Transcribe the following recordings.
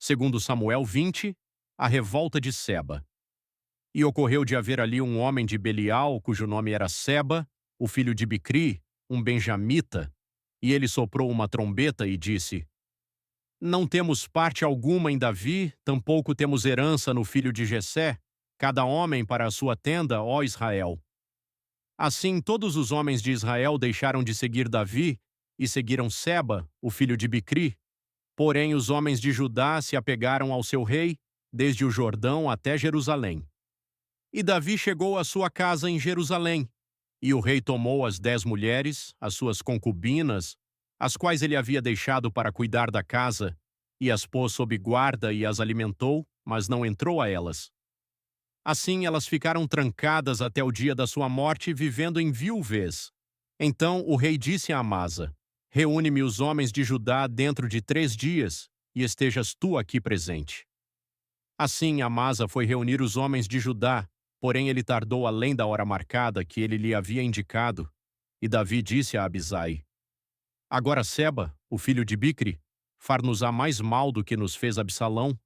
Segundo Samuel 20, a revolta de Seba. E ocorreu de haver ali um homem de Belial, cujo nome era Seba, o filho de Bicri, um benjamita, e ele soprou uma trombeta e disse: Não temos parte alguma em Davi, tampouco temos herança no filho de Jessé, cada homem para a sua tenda, ó Israel. Assim todos os homens de Israel deixaram de seguir Davi e seguiram Seba, o filho de Bicri. Porém os homens de Judá se apegaram ao seu rei, desde o Jordão até Jerusalém. E Davi chegou à sua casa em Jerusalém, e o rei tomou as 10 mulheres, as suas concubinas, as quais ele havia deixado para cuidar da casa, e as pôs sob guarda e as alimentou, mas não entrou a elas. Assim elas ficaram trancadas até o dia da sua morte, vivendo em viuvez. Então o rei disse a Amasa: Reúne-me os homens de Judá dentro de 3 dias, e estejas tu aqui presente. Assim Amasa foi reunir os homens de Judá, porém ele tardou além da hora marcada que ele lhe havia indicado. E Davi disse a Abisai: Agora Seba, o filho de Bicri, far-nos-á mais mal do que nos fez Absalão.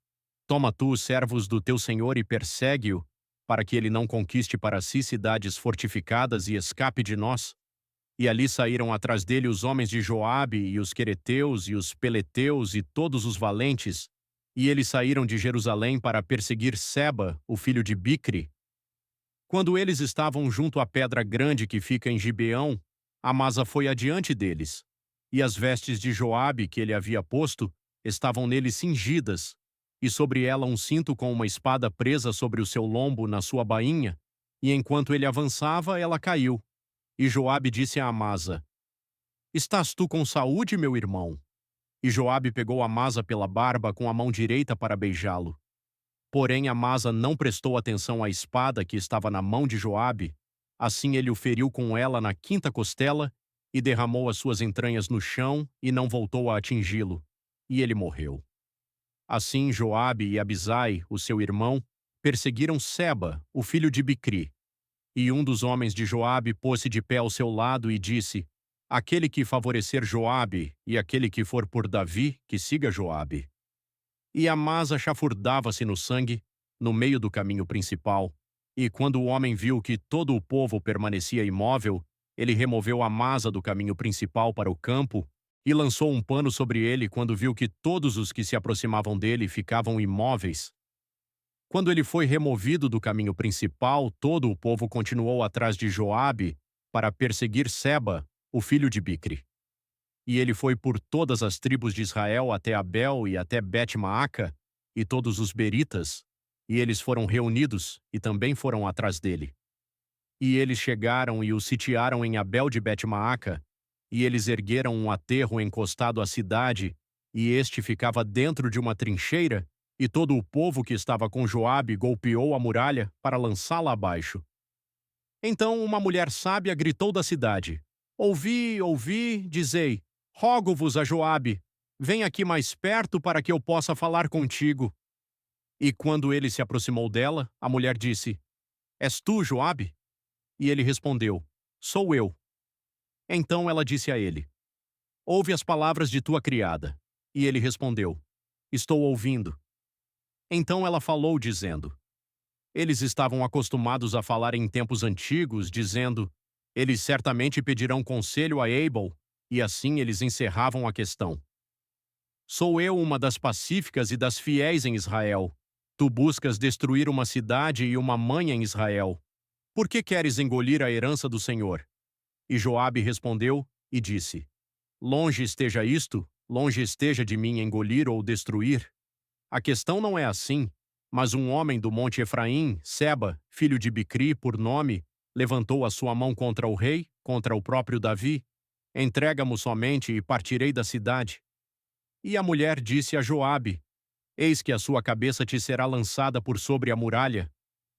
Toma tu os servos do teu senhor e persegue-o, para que ele não conquiste para si cidades fortificadas e escape de nós. E ali saíram atrás dele os homens de Joabe, e os quereteus, e os peleteus, e todos os valentes, e eles saíram de Jerusalém para perseguir Seba, o filho de Bicri. Quando eles estavam junto à pedra grande que fica em Gibeão, Amasa foi adiante deles, e as vestes de Joabe que ele havia posto estavam nele cingidas, e sobre ela um cinto com uma espada presa sobre o seu lombo na sua bainha, e enquanto ele avançava, ela caiu. E Joabe disse a Amasa: Estás tu com saúde, meu irmão? E Joabe pegou Amasa pela barba com a mão direita para beijá-lo. Porém Amasa não prestou atenção à espada que estava na mão de Joabe, assim ele o feriu com ela na quinta costela, e derramou as suas entranhas no chão, e não voltou a atingi-lo, e ele morreu. Assim Joabe e Abisai, o seu irmão, perseguiram Seba, o filho de Bicri. E um dos homens de Joabe pôs-se de pé ao seu lado e disse: Aquele que favorecer Joabe, e aquele que for por Davi, que siga Joabe. E Amasa chafurdava-se no sangue, no meio do caminho principal, e quando o homem viu que todo o povo permanecia imóvel, ele removeu Amasa do caminho principal para o campo, e lançou um pano sobre ele quando viu que todos os que se aproximavam dele ficavam imóveis. Quando ele foi removido do caminho principal, todo o povo continuou atrás de Joabe para perseguir Seba, o filho de Bicri. E ele foi por todas as tribos de Israel até Abel e até Bet-Maaca, e todos os beritas, e eles foram reunidos e também foram atrás dele. E eles chegaram e o sitiaram em Abel de Bet-Maaca, e eles ergueram um aterro encostado à cidade, e este ficava dentro de uma trincheira, e todo o povo que estava com Joabe golpeou a muralha para lançá-la abaixo. Então uma mulher sábia gritou da cidade: Ouvi, ouvi, dizei, rogo-vos a Joabe, vem aqui mais perto para que eu possa falar contigo. E quando ele se aproximou dela, a mulher disse: És tu, Joabe? E ele respondeu: Sou eu. Então ela disse a ele: Ouve as palavras de tua criada. E ele respondeu: Estou ouvindo. Então ela falou, dizendo: Eles estavam acostumados a falar em tempos antigos, dizendo: Eles certamente pedirão conselho a Abel, e assim eles encerravam a questão. Sou eu uma das pacíficas e das fiéis em Israel. Tu buscas destruir uma cidade e uma mãe em Israel. Por que queres engolir a herança do Senhor? E Joabe respondeu e disse: Longe esteja isto, longe esteja de mim engolir ou destruir. A questão não é assim, mas um homem do monte Efraim, Seba, filho de Bicri, por nome, levantou a sua mão contra o rei, contra o próprio Davi. Entrega-mo somente e partirei da cidade. E a mulher disse a Joabe: Eis que a sua cabeça te será lançada por sobre a muralha.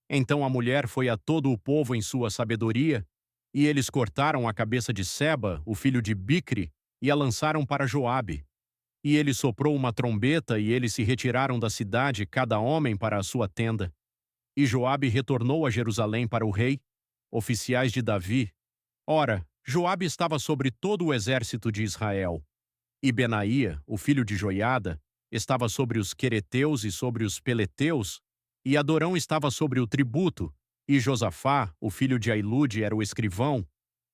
Então a mulher foi a todo o povo em sua sabedoria, e eles cortaram a cabeça de Seba, o filho de Bicri, e a lançaram para Joabe. E ele soprou uma trombeta, e eles se retiraram da cidade, cada homem para a sua tenda. E Joabe retornou a Jerusalém para o rei, oficiais de Davi. Ora, Joabe estava sobre todo o exército de Israel. E Benaía, o filho de Joiada, estava sobre os quereteus e sobre os peleteus, e Adorão estava sobre o tributo, e Josafá, o filho de Ailude, era o escrivão,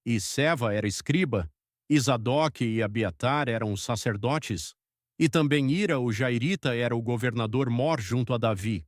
e Seva era escriba, e Zadoque e Abiatar eram os sacerdotes, e também Ira, o jairita, era o governador mor junto a Davi.